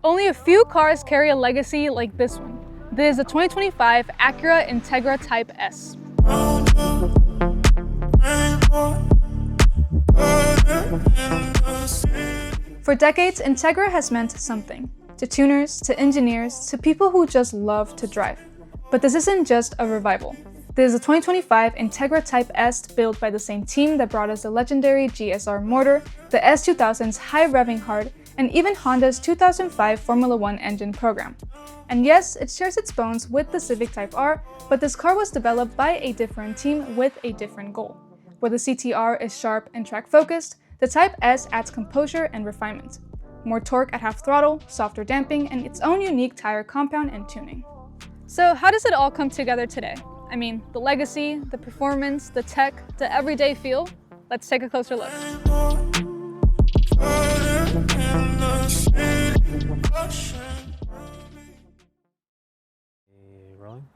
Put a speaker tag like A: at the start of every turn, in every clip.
A: Only a few cars carry a legacy like this one. This is the 2025 Acura Integra Type S. For decades, Integra has meant something. To tuners, to engineers, to people who just love to drive. But this isn't just a revival. This is a 2025 Integra Type S built by the same team that brought us the legendary GSR motor, the S2000's high-revving heart, and even Honda's 2005 Formula One engine program. And yes, it shares its bones with the Civic Type R, but this car was developed by a different team with a different goal. Where the CTR is sharp and track-focused, the Type S adds composure and refinement. More torque at half throttle, softer damping, and its own unique tire compound and tuning. So how does it all come together today? I mean, the legacy, the performance, the tech, the everyday feel. Let's take a closer look.
B: Rolling.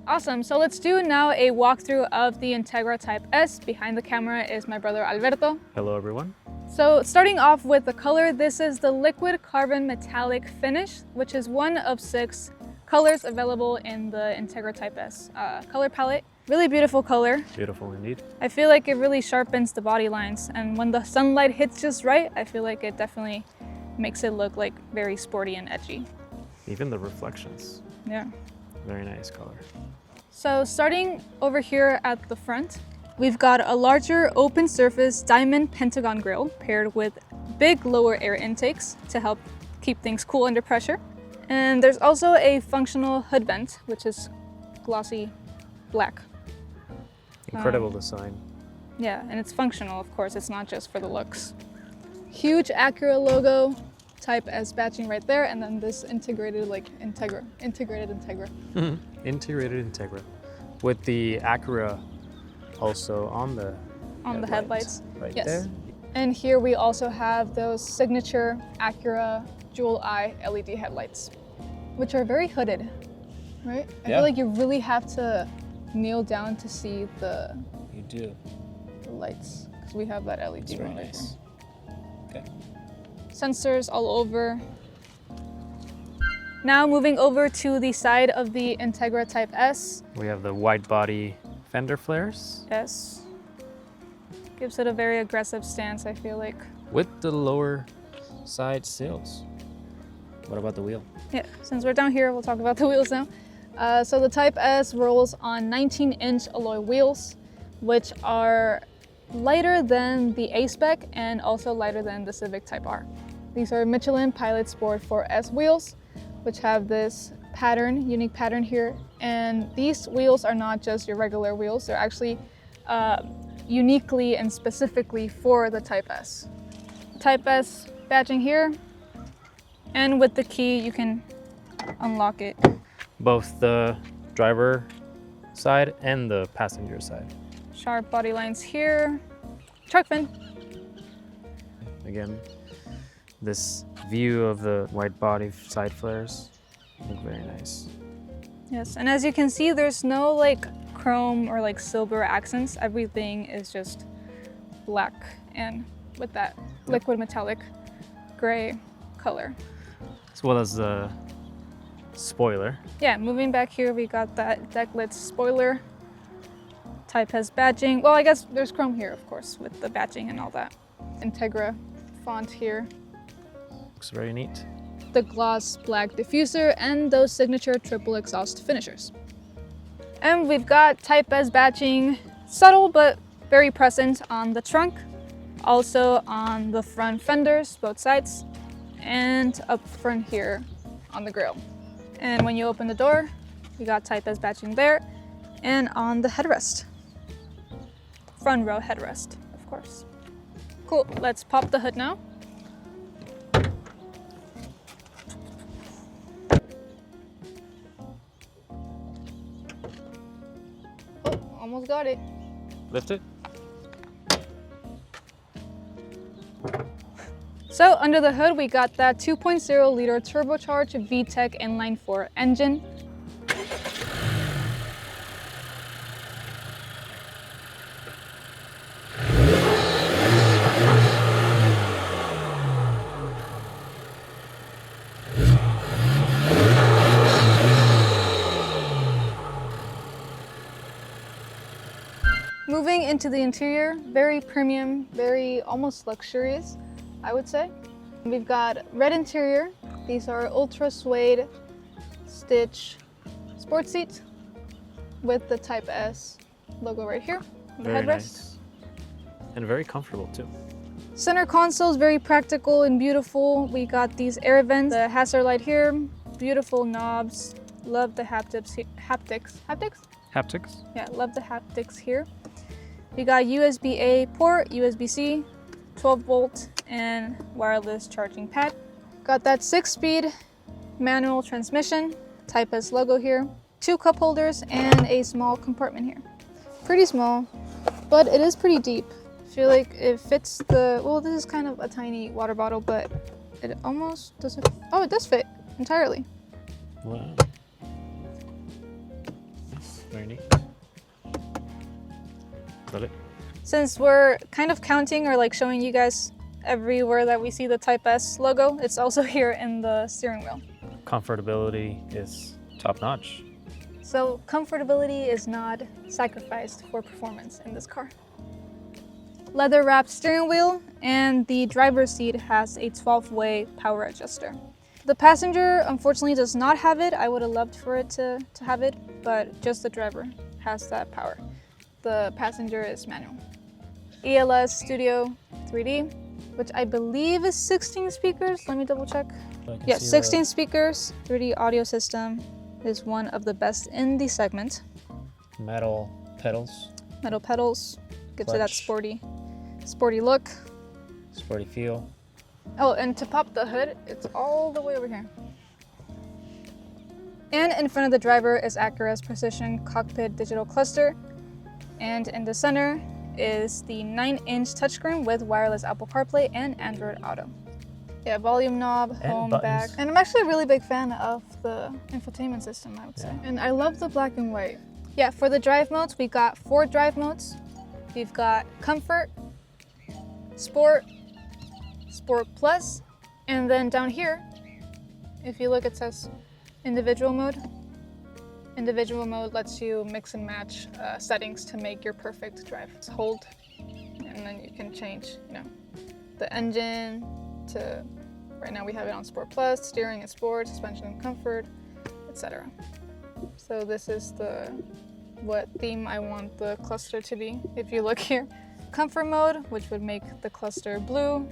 A: Awesome, so let's do now a walkthrough of the Integra Type S. Behind the camera is my brother Alberto.
B: Hello everyone.
A: So starting off with the color, this is the liquid carbon metallic finish, which is one of 6 colors available in the Integra Type S color palette. Really beautiful color.
B: Beautiful indeed.
A: I feel like it really sharpens the body lines, and when the sunlight hits just right, I feel like it definitely makes it look like very sporty and edgy.
B: Even the reflections.
A: Yeah.
B: Very nice color.
A: So starting over here at the front, we've got a larger open surface diamond pentagon grille paired with big lower air intakes to help keep things cool under pressure. And there's also a functional hood vent, which is glossy black.
B: Incredible design.
A: Yeah, and it's functional, of course. It's not just for the looks. Huge Acura logo, Type S badging right there, and then this integrated integrated Integra.
B: Integrated Integra. With the Acura also on the
A: headlights.
B: Right
A: yes.
B: there.
A: And here we also have those signature Acura Jewel Eye LED headlights, which are very hooded, right? I feel like you really have to kneel down to see the lights, because we have that LED
B: It's very
A: one right
B: nice.
A: there.
B: Okay.
A: Sensors all over. Now moving over to the side of the Integra Type S.
B: We have the wide body fender flares.
A: Yes. Gives it a very aggressive stance, I feel like.
B: With the lower side sills. What about the wheel?
A: Yeah, since we're down here, we'll talk about the wheels now. So the Type S rolls on 19-inch alloy wheels, which are lighter than the A-Spec and also lighter than the Civic Type R. These are Michelin Pilot Sport 4S wheels, which have this pattern, unique pattern here. And these wheels are not just your regular wheels, they're actually uniquely and specifically for the Type S. Type S badging here, and with the key you can unlock it.
B: Both the driver side and the passenger side.
A: Sharp body lines here. Truck fin.
B: Again, this view of the wide body side flares look very nice.
A: Yes, and as you can see, there's no like chrome or like silver accents. Everything is just black and with that liquid metallic gray color.
B: As well as the spoiler.
A: Yeah, moving back here, we got that deck lit spoiler. Type S badging. Well, I guess there's chrome here, of course, with the badging and all that. Integra font here.
B: Looks very neat.
A: The gloss black diffuser and those signature triple exhaust finishers. And we've got Type S badging, subtle but very present on the trunk, also on the front fenders, both sides, and up front here on the grille. And when you open the door, you got Type S badging there, and on the headrest. Front row headrest, of course. Cool, let's pop the hood now. Oh, almost got it.
B: Lift it.
A: So under the hood, we got that 2.0 liter turbocharged VTEC inline-4 engine. Moving into the interior, very premium, very almost luxurious, I would say. We've got red interior. These are ultra suede stitch sport seats with the Type S logo right here. The
B: Very
A: headrest.
B: nice. And very comfortable too.
A: Center console is very practical and beautiful. We got these air vents, the hazard light here, beautiful knobs. Love the haptics.
B: Haptics?
A: Yeah, love the haptics here. We got USB-A port, USB-C, 12 volt, and wireless charging pad. Got that 6-speed manual transmission, Type S logo here, 2 cup holders, and a small compartment here. Pretty small, but it is pretty deep. I feel like it fits the, well, this is kind of a tiny water bottle, but it almost doesn't, oh, it does fit entirely.
B: Wow. That's very neat. Love it.
A: Since we're kind of counting or like showing you guys everywhere that we see the Type S logo, it's also here in the steering wheel.
B: Comfortability is top notch.
A: So comfortability is not sacrificed for performance in this car. Leather wrapped steering wheel, and the driver's seat has a 12-way power adjuster. The passenger unfortunately does not have it. I would have loved for it to have it, but just the driver has that power. The passenger is manual. ELS Studio 3D, which I believe is 16 speakers. Let me double check. Yes, 16 speakers. 3D audio system is one of the best in the segment.
B: Metal pedals.
A: Metal pedals, gives it that
B: Clutch.
A: sporty look.
B: Sporty feel.
A: Oh, and to pop the hood, it's all the way over here. And in front of the driver is Acura's Precision Cockpit Digital Cluster. And in the center is the 9-inch touchscreen with wireless Apple CarPlay and Android Auto. Yeah, volume knob,
B: And
A: home,
B: buttons.
A: back. And I'm actually a really big fan of the infotainment system, I would say.
B: Yeah.
A: And I love the black and white. Yeah, for the drive modes, we got 4 drive modes. We've got Comfort, Sport, Sport Plus, and then down here, if you look, it says Individual Mode. Individual mode lets you mix and match settings to make your perfect drive. It's hold, and then you can change, the engine to, right now we have it on Sport Plus, steering and Sport, suspension and Comfort, etc. So this is what theme I want the cluster to be. If you look here, Comfort mode, which would make the cluster blue,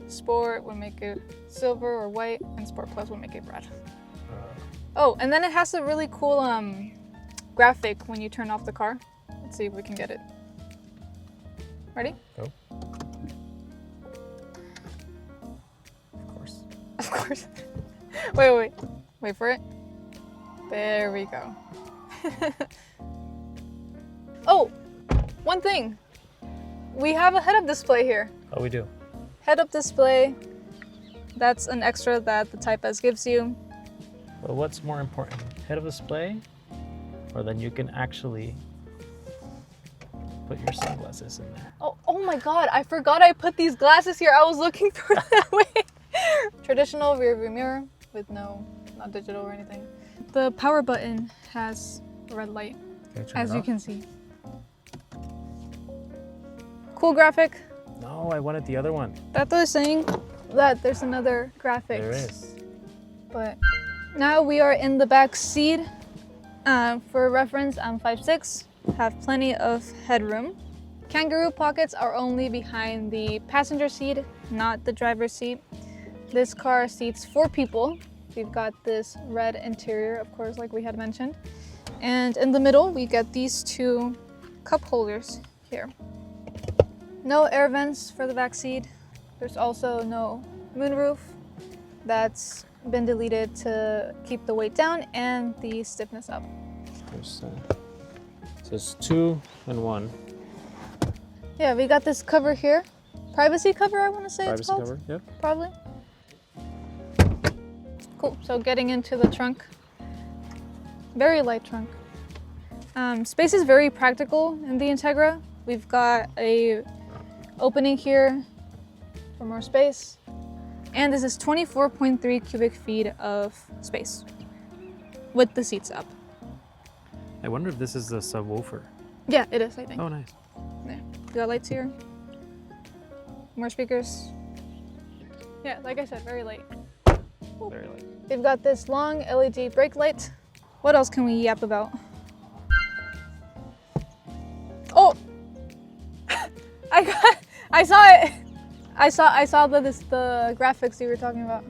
A: Sport would make it silver or white, and Sport Plus would make it red. Oh, and then it has a really cool graphic when you turn off the car. Let's see if we can get it. Ready?
B: Go. Of course.
A: Of course. Wait for it. There we go. Oh, one thing. We have a head-up display here.
B: Oh, we do.
A: Head-up display. That's an extra that the Type S gives you.
B: But what's more important, head-up display, or then you can actually put your sunglasses in there?
A: Oh my God, I forgot I put these glasses here. I was looking for that way. Traditional rear view mirror with not digital or anything. The power button has a red light, as you can see. Cool graphic.
B: No, I wanted the other one.
A: That they're saying that there's another graphic.
B: There is.
A: But now we are in the back seat. For reference, I'm 5'6", have plenty of headroom. Kangaroo pockets are only behind the passenger seat, not the driver's seat. This car seats 4 people. We've got this red interior, of course, like we had mentioned. And in the middle, we get these 2 cup holders here. No air vents for the back seat. There's also no moonroof. That's been deleted to keep the weight down and the stiffness up.
B: So it's 2 and 1.
A: Yeah, we got this cover here. Privacy cover, I want to say it's
B: Privacy
A: called.
B: cover, yep.
A: Probably. Cool, so getting into the trunk. Very light trunk. Space is very practical in the Integra. We've got a opening here for more space. And this is 24.3 cubic feet of space with the seats up.
B: I wonder if this is the subwoofer.
A: Yeah, it is, I think.
B: Oh, nice.
A: There. You got lights here. More speakers. Yeah, like I said, very light.
B: Very light.
A: We've got this long LED brake light. What else can we yap about? Oh! I saw it! I saw the graphics you were talking about.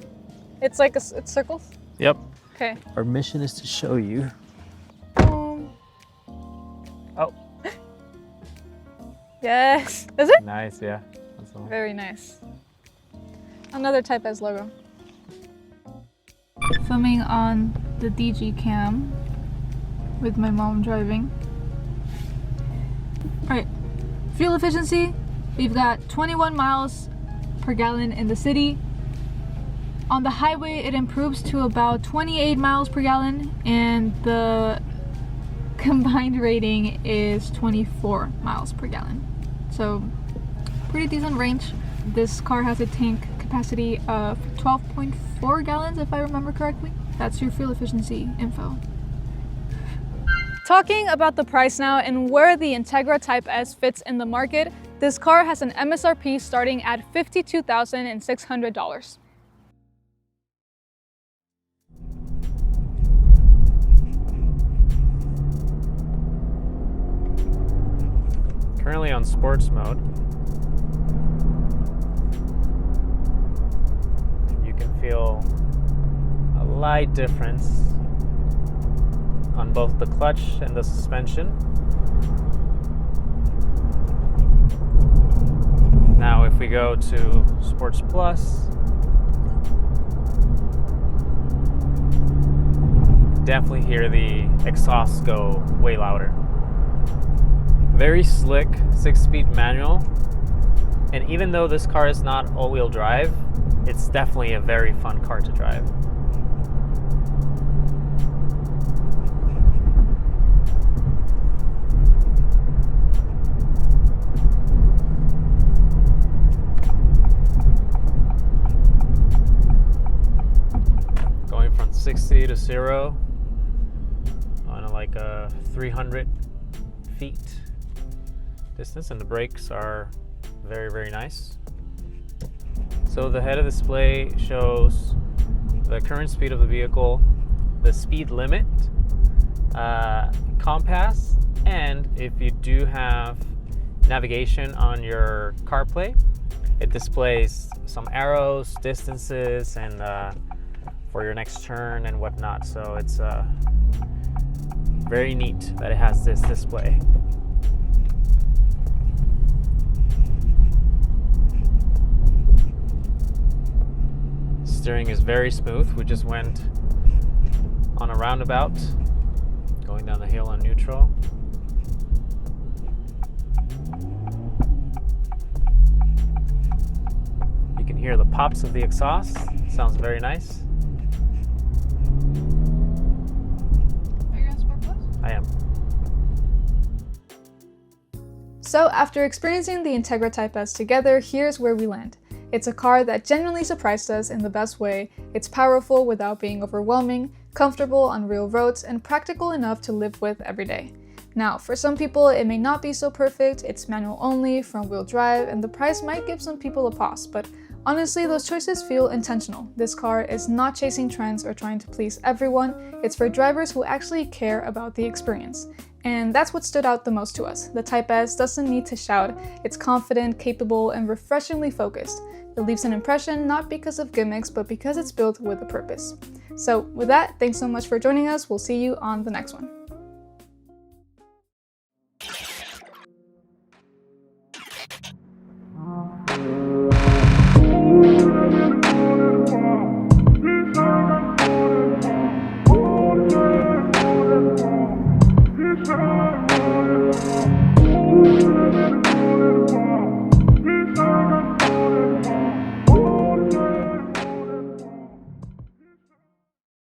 A: It's like it's circles?
B: Yep.
A: Okay.
B: Our mission is to show you. Oh.
A: Yes. Is it?
B: Nice, yeah. That's the one.
A: Very nice. Another Type S logo. Filming on the DG cam with my mom driving. Alright, fuel efficiency, we've got 21 miles per gallon in the city. On the highway it improves to about 28 miles per gallon, and the combined rating is 24 miles per gallon. So pretty decent range. This car has a tank capacity of 12.4 gallons if I remember correctly. That's your fuel efficiency info. Talking about the price now and where the Integra Type S fits in the market, this car has an MSRP starting at $52,600.
B: Currently on sports mode. You can feel a light difference on both the clutch and the suspension. Now if we go to Sports Plus, definitely hear the exhaust go way louder. Very slick 6-speed manual, and even though this car is not all-wheel drive, it's definitely a very fun car to drive. Going from 60 to 0 on like a 300 feet distance, and the brakes are very, very nice. So the head-up display shows the current speed of the vehicle, the speed limit, compass, and if you do have navigation on your CarPlay, it displays some arrows, distances, and for your next turn and whatnot. So it's very neat that it has this display. Steering is very smooth. We just went on a roundabout, going down the hill on neutral. You can hear the pops of the exhaust. Sounds very nice.
A: Are you on Sport Plus?
B: I am.
A: So after experiencing the Integra Type S together, here's where we land. It's a car that genuinely surprised us in the best way. It's powerful without being overwhelming, comfortable on real roads, and practical enough to live with every day. Now, for some people, it may not be so perfect. It's manual only, front-wheel drive, and the price might give some people a pause, but honestly, those choices feel intentional. This car is not chasing trends or trying to please everyone. It's for drivers who actually care about the experience. And that's what stood out the most to us. The Type S doesn't need to shout. It's confident, capable, and refreshingly focused. It leaves an impression not because of gimmicks, but because it's built with a purpose. So with that, thanks so much for joining us. We'll see you on the next one.